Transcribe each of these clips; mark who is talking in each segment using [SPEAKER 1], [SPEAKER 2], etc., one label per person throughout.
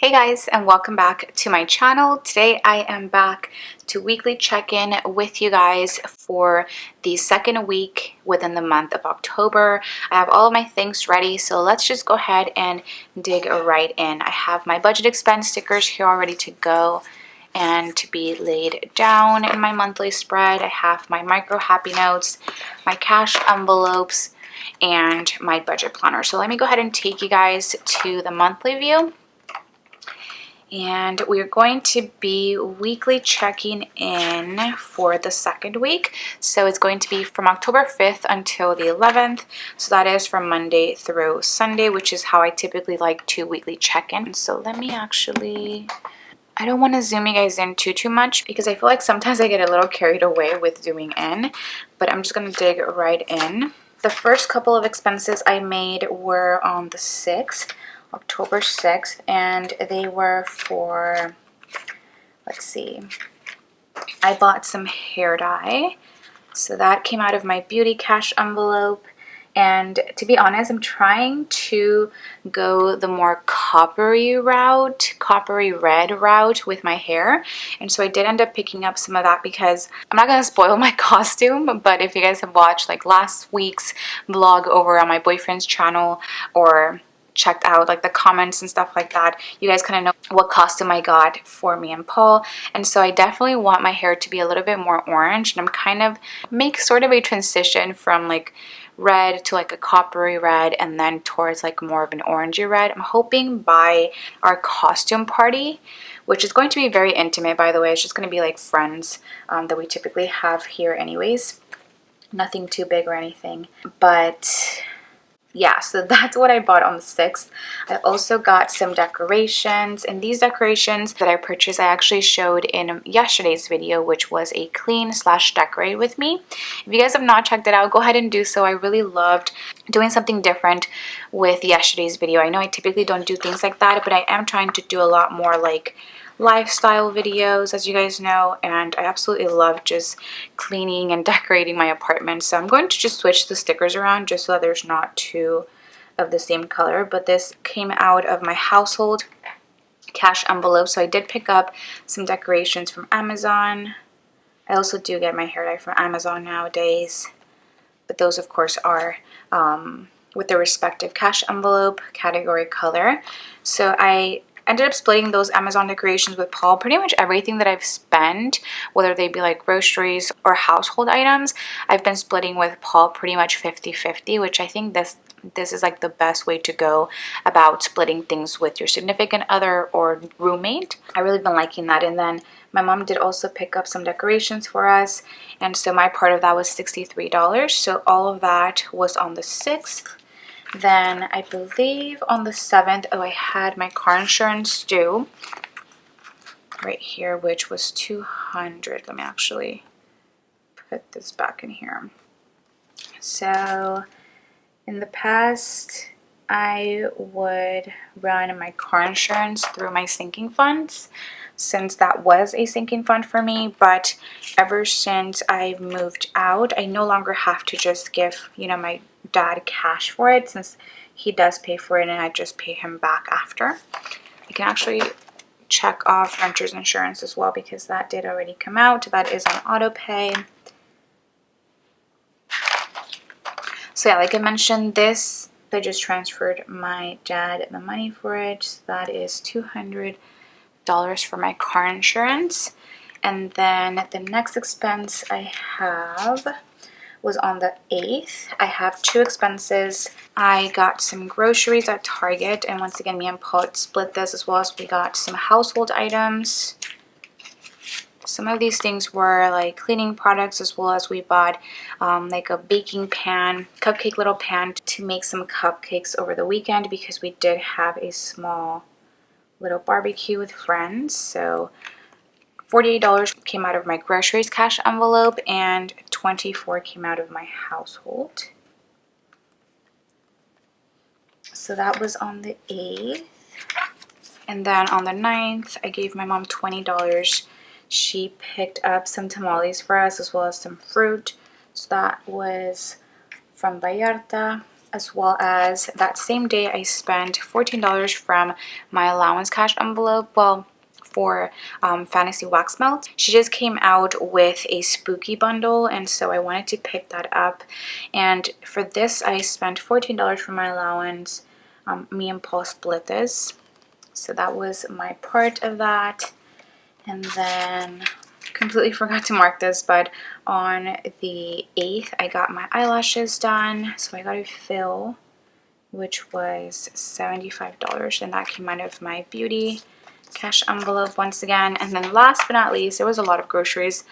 [SPEAKER 1] Hey guys, and welcome back to my channel. Today I am back to weekly check-in with you guys for the second week within the month of October. I have all of my things ready, so let's just go ahead and dig right in. I have my budget expense stickers here all ready to go and to be laid down in my monthly spread. I have my micro happy notes, my cash envelopes, and my budget planner. So let me go ahead and take you guys to the monthly view. And we're going to be weekly checking in for the second week. So it's going to be from October 5th until the 11th. So that is from Monday through Sunday, which is how I typically like to weekly check in. So let me actually, I don't want to zoom you guys in too much because I feel like sometimes I get a little carried away with zooming in, but I'm just going to dig right in. The first couple of expenses I made were on the 6th. October 6th, and they were for, let's see, I bought some hair dye, so that came out of my beauty cash envelope. And to be honest, I'm trying to go the more coppery route, coppery red route with my hair. And so I did end up picking up some of that because I'm not going to spoil my costume. But if you guys have watched like last week's vlog over on my boyfriend's channel or checked out like the comments and stuff like that, you guys kind of know what costume I got for me and Paul. And so I definitely want my hair to be a little bit more orange, and I'm kind of make sort of a transition from like red to like a coppery red and then towards like more of an orangey red. I'm hoping by our costume party, which is going to be very intimate, by the way. It's just going to be like friends that we typically have here anyways, nothing too big or anything. But yeah, so that's what I bought on the 6th. I also got some decorations, and these decorations that I purchased I actually showed in yesterday's video, which was a clean slash decorate with me. If you guys have not checked it out, go ahead and do so. I really loved doing something different with yesterday's video. I know I typically don't do things like that, but I am trying to do a lot more like lifestyle videos, as you guys know, and I absolutely love just cleaning and decorating my apartment. So I'm going to just switch the stickers around just so that there's not two of the same color. But this came out of my household cash envelope, so I did pick up some decorations from Amazon. I also do get my hair dye from Amazon nowadays, but those of course are with the respective cash envelope category color. So I ended up splitting those Amazon decorations with Paul. Pretty much everything that I've spent, whether they be like groceries or household items, I've been splitting with Paul pretty much 50-50, which I think this is like the best way to go about splitting things with your significant other or roommate. I really been liking that. And then my mom did also pick up some decorations for us, and so my part of that was $63. So all of that was on the 6th. Then I believe on the 7th, I had my car insurance due right here, which was $200. Let me actually put this back in here. So in the past, I would run my car insurance through my sinking funds, since that was a sinking fund for me. But ever since I've moved out, I no longer have to just give, you know, my dad cash for it, since he does pay for it and I just pay him back after. I can actually check off renter's insurance as well because that did already come out. That is on auto pay. So yeah, like I mentioned, this, I just transferred my dad the money for it. So that is $200 for my car insurance. And then the next expense I have was on the 8th. I have two expenses. I got some groceries at Target, and once again, me and Paul split this, as well as we got some household items. Some of these things were like cleaning products, as well as we bought like a baking pan, cupcake little pan to make some cupcakes over the weekend because we did have a small little barbecue with friends. So $48 came out of my groceries cash envelope and $24 came out of my household. So that was on the 8th. And then on the 9th, I gave my mom $20. She picked up some tamales for us, as well as some fruit. So that was from Vallarta. as well as that same day I spent $14 from my allowance cash envelope. Well, for Fantasy Wax Melt. She just came out with a spooky bundle, and so I wanted to pick that up. And for this, I spent $14 for my allowance. Me and Paul split this, so that was my part of that. And then completely forgot to mark this, but on the 8th I got my eyelashes done, so I got a fill, which was $75, and that came out of my beauty cash envelope once again. And then last but not least, there was a lot of groceries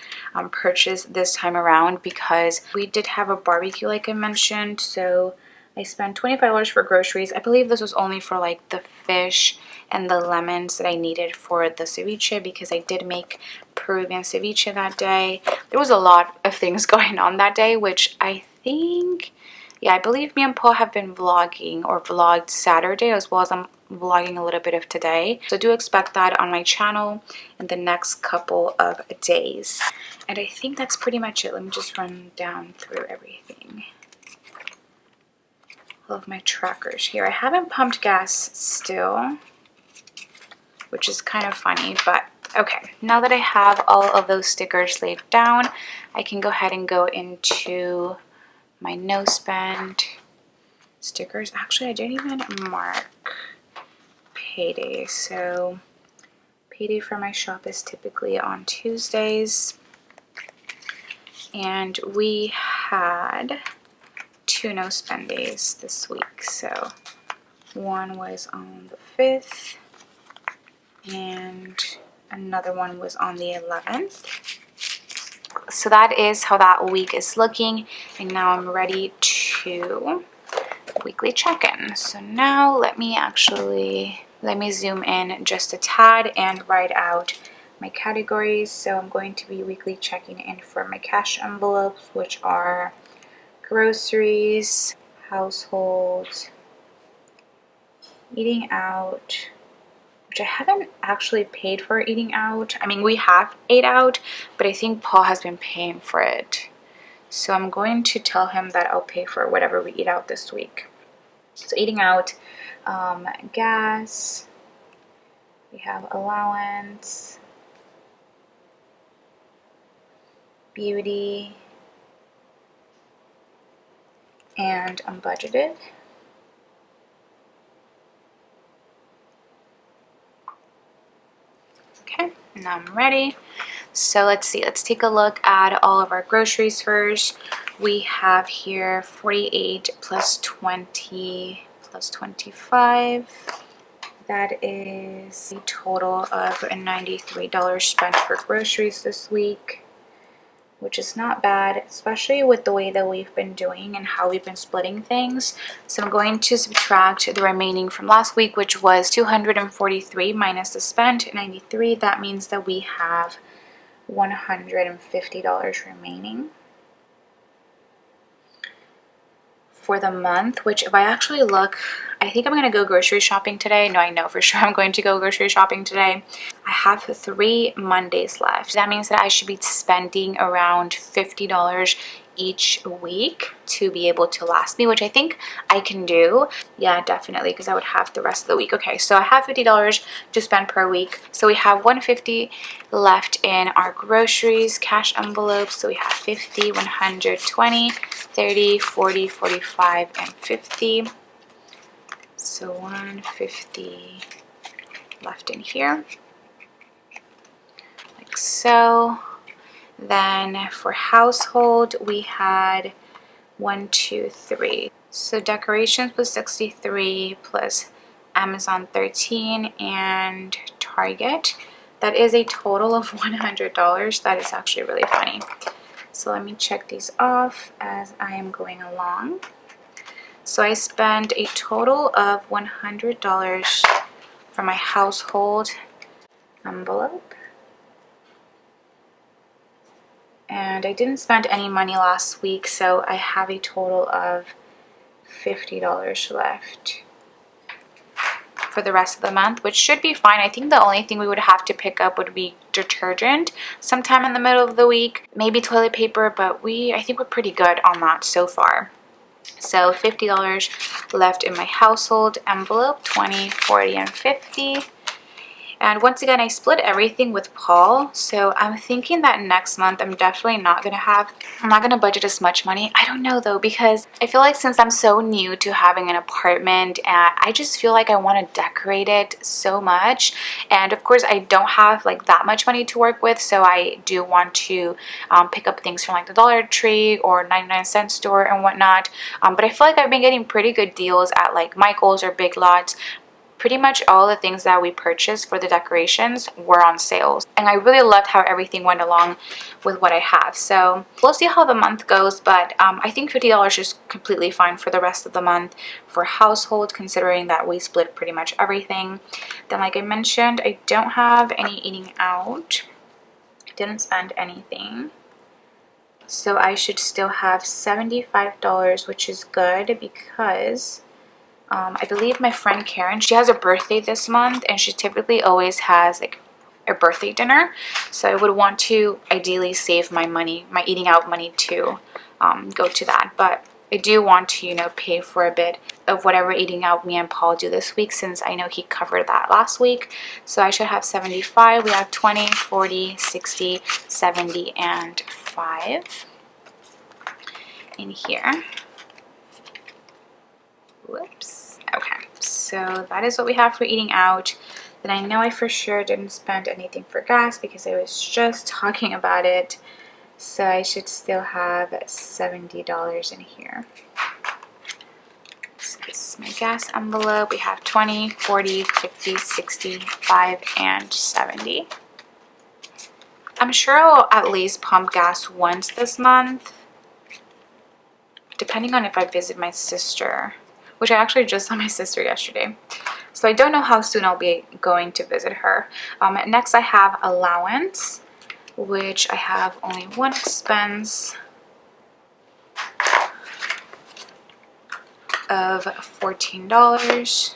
[SPEAKER 1] purchased this time around because we did have a barbecue like I mentioned, so I spent $25 for groceries. I believe this was only for like the fish and the lemons that I needed for the ceviche, because I did make Peruvian ceviche that day. There was a lot of things going on that day, which I think, yeah, I believe me and Paul have been vlogging or vlogged Saturday, as well as I'm vlogging a little bit of today. So do expect that on my channel in the next couple of days. And I think that's pretty much it. Let me just run down through everything. All of my trackers here. I haven't pumped gas still, which is kind of funny, but okay. Now that I have all of those stickers laid down, I can go ahead and go into my no spend stickers. Actually, I didn't even mark payday. So payday for my shop is typically on Tuesdays, and we had 2 no spend days this week. So one was on the 5th and another one was on the 11th. So that is how that week is looking, and now I'm ready to weekly check-in. So now let me zoom in just a tad and write out my categories. So I'm going to be weekly checking in for my cash envelopes, which are groceries, household, eating out, which I haven't actually paid for eating out. I mean, we have ate out, but I think Paul has been paying for it. So I'm going to tell him that I'll pay for whatever we eat out this week. So eating out, gas, we have allowance, beauty, and unbudgeted. Okay, now I'm ready. So let's see, let's take a look at all of our groceries first. We have here 48 plus 20 plus 25. That is a total of $93 spent for groceries this week, which is not bad, especially with the way that we've been doing and how we've been splitting things. So I'm going to subtract the remaining from last week, which was 243 minus the spent, 93. That means that we have $150 remaining for the month, which if I actually look, I think I'm going to go grocery shopping today. No, I know for sure I'm going to go grocery shopping today. I have 3 Mondays left. That means that I should be spending around $50 each week to be able to last me, which I think I can do. Yeah, definitely, because I would have the rest of the week. Okay, so I have $50 to spend per week. So we have $150 left in our groceries cash envelopes. So we have 50, 120, 30, 40, 45, and 50. So 150 left in here, like so. Then for household, we had 1, 2, 3. So decorations was 63 plus Amazon 13 and Target. That is a total of $100. That is actually really funny. So let me check these off as I am going along. So I spent a total of $100 for my household envelope. And I didn't spend any money last week, so I have a total of $50 left for the rest of the month, which should be fine. I think the only thing we would have to pick up would be detergent sometime in the middle of the week, maybe toilet paper, but I think we're pretty good on that so far. So $50 left in my household envelope, 20, 40, and 50. And once again, I split everything with Paul. So I'm thinking that next month I'm definitely not gonna budget as much money. I don't know though, because I feel like since I'm so new to having an apartment, I just feel like I want to decorate it so much. And of course I don't have like that much money to work with. So I do want to pick up things from like the Dollar Tree or 99-cent store and whatnot. But I feel like I've been getting pretty good deals at like Michael's or Big Lots. Pretty much all the things that we purchased for the decorations were on sales, and I really loved how everything went along with what I have. So we'll see how the month goes, but I think $50 is completely fine for the rest of the month for household, considering that we split pretty much everything. Then like I mentioned, I don't have any eating out. I didn't spend anything, so I should still have $75, which is good because I believe my friend Karen, she has a birthday this month, and she typically always has like a birthday dinner. So I would want to ideally save my money, my eating out money, to go to that. But I do want to, you know, pay for a bit of whatever eating out me and Paul do this week, since I know he covered that last week. So I should have 75. We have 20, 40, 60, 70, and 5 in here. Whoops. Okay, so that is what we have for eating out. Then I know I for sure didn't spend anything for gas because I was just talking about it. So I should still have $70 in here. So this is my gas envelope. We have 20, 40, 50, 60, 5, and 70. I'm sure I'll at least pump gas once this month, depending on if I visit my sister, which I actually just saw my sister yesterday. So I don't know how soon I'll be going to visit her. Next I have Allowance, which I have only one expense of $14.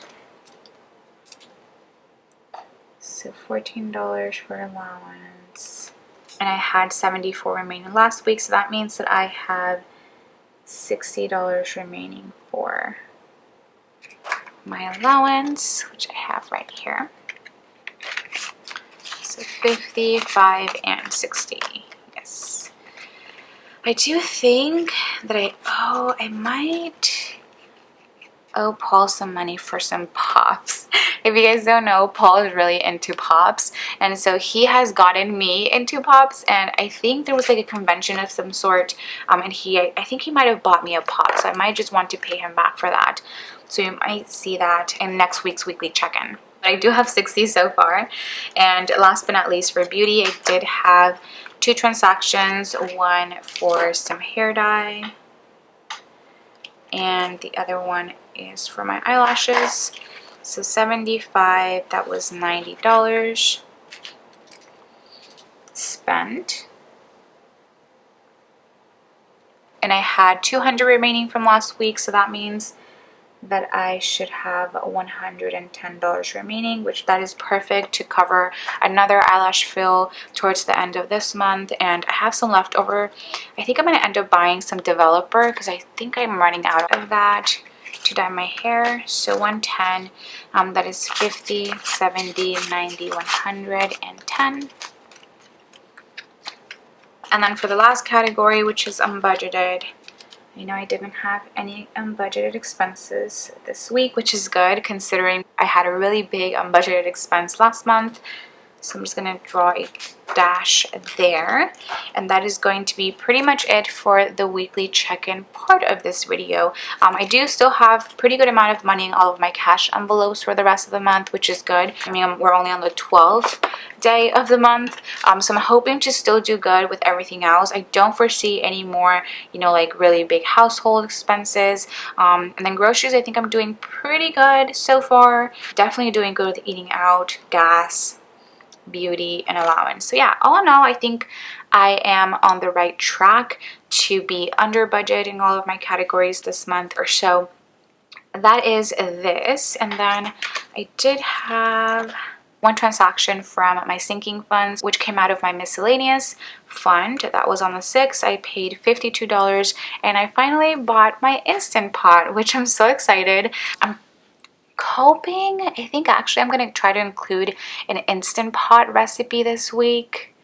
[SPEAKER 1] So $14 for allowance. And I had $74 remaining last week, so that means that I have $60 remaining for my allowance, which I have right here. So 50, 5, and 60. Yes. I do think that I might owe Paul some money for some pops. If you guys don't know, Paul is really into pops, and so he has gotten me into pops, and I think there was like a convention of some sort, and I think he might have bought me a pop, so I might just want to pay him back for that. So you might see that in next week's weekly check-in. But I do have 60 so far. And last but not least, for beauty, I did have 2 transactions, one for some hair dye, and the other one is for my eyelashes. So 75, that was $90 spent. And I had 200 remaining from last week, so that means that I should have $110 remaining, which that is perfect to cover another eyelash fill towards the end of this month. And I have some left over. I think I'm going to end up buying some developer because I think I'm running out of that to dye my hair. So 110, that is 50, 70, 90, 110. And then for the last category, which is unbudgeted, I know I didn't have any unbudgeted expenses this week, which is good considering I had a really big unbudgeted expense last month. So I'm just going to draw a dash there, and that is going to be pretty much it for the weekly check-in part of this video. I do still have pretty good amount of money in all of my cash envelopes for the rest of the month, which is good. I mean, we're only on the 12th day of the month, so I'm hoping to still do good with everything else. I don't foresee any more, you know, like really big household expenses, and then groceries, I think I'm doing pretty good so far. Definitely doing good with eating out, gas, beauty, and allowance. So yeah, all in all, I think I am on the right track to be under budget in all of my categories this month or so. That is this. And then I did have one transaction from my sinking funds, which came out of my miscellaneous fund. That was on the 6th. I paid $52 and I finally bought my Instant Pot, which I'm so excited. I'm hoping, I think actually I'm going to try to include an Instant Pot recipe this week,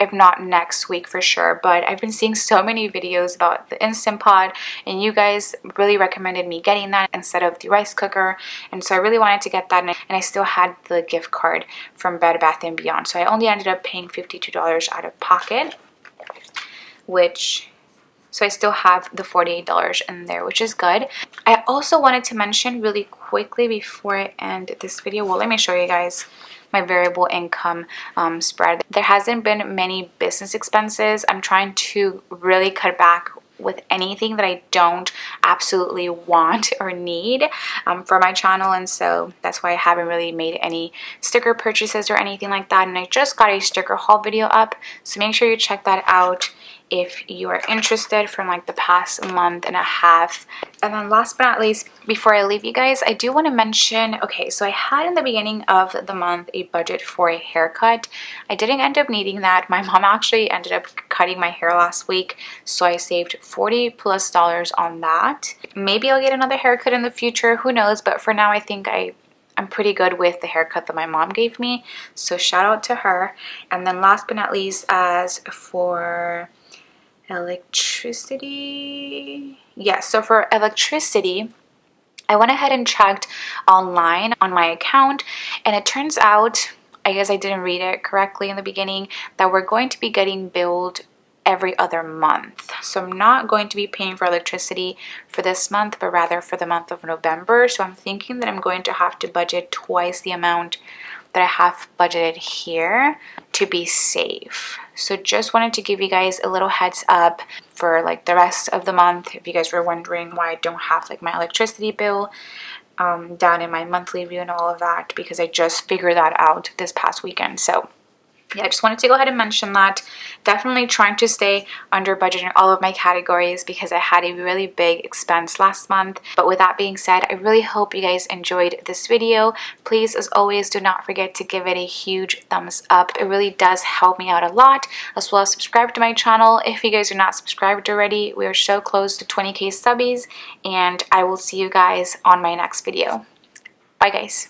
[SPEAKER 1] if not next week for sure. But I've been seeing so many videos about the Instant Pot and you guys really recommended me getting that instead of the rice cooker, and so I really wanted to get that, and I still had the gift card from Bed Bath & Beyond, so I only ended up paying $52 out of pocket, so I still have the $48 in there, which is good. I also wanted to mention really quickly before I end this video, well, let me show you guys my variable income spread. There hasn't been many business expenses. I'm trying to really cut back with anything that I don't absolutely want or need for my channel, and so that's why I haven't really made any sticker purchases or anything like that. And I just got a sticker haul video up, so make sure you check that out if you are interested, from like the past month and a half. And then last but not least, before I leave you guys, I do want to mention, okay, so I had in the beginning of the month a budget for a haircut. I didn't end up needing that. My mom actually ended up cutting my hair last week, so I saved $40+ on that. Maybe I'll get another haircut in the future, who knows, but for now I think I'm pretty good with the haircut that my mom gave me, so shout out to her. And then last but not least, as for electricity, yes, so for electricity, I went ahead and checked online on my account, and it turns out, I guess I didn't read it correctly in the beginning, that we're going to be getting billed every other month. So I'm not going to be paying for electricity for this month, but rather for the month of November. So I'm thinking that I'm going to have to budget twice the amount that I have budgeted here to be safe. So just wanted to give you guys a little heads up for like the rest of the month, if you guys were wondering why I don't have like my electricity bill down in my monthly view and all of that, because I just figured that out this past weekend. So yeah, I just wanted to go ahead and mention that. Definitely trying to stay under budget in all of my categories because I had a really big expense last month. But with that being said, I really hope you guys enjoyed this video. Please, as always, do not forget to give it a huge thumbs up. It really does help me out a lot. As well as subscribe to my channel if you guys are not subscribed already. We are so close to 20K subbies, and I will see you guys on my next video. Bye guys.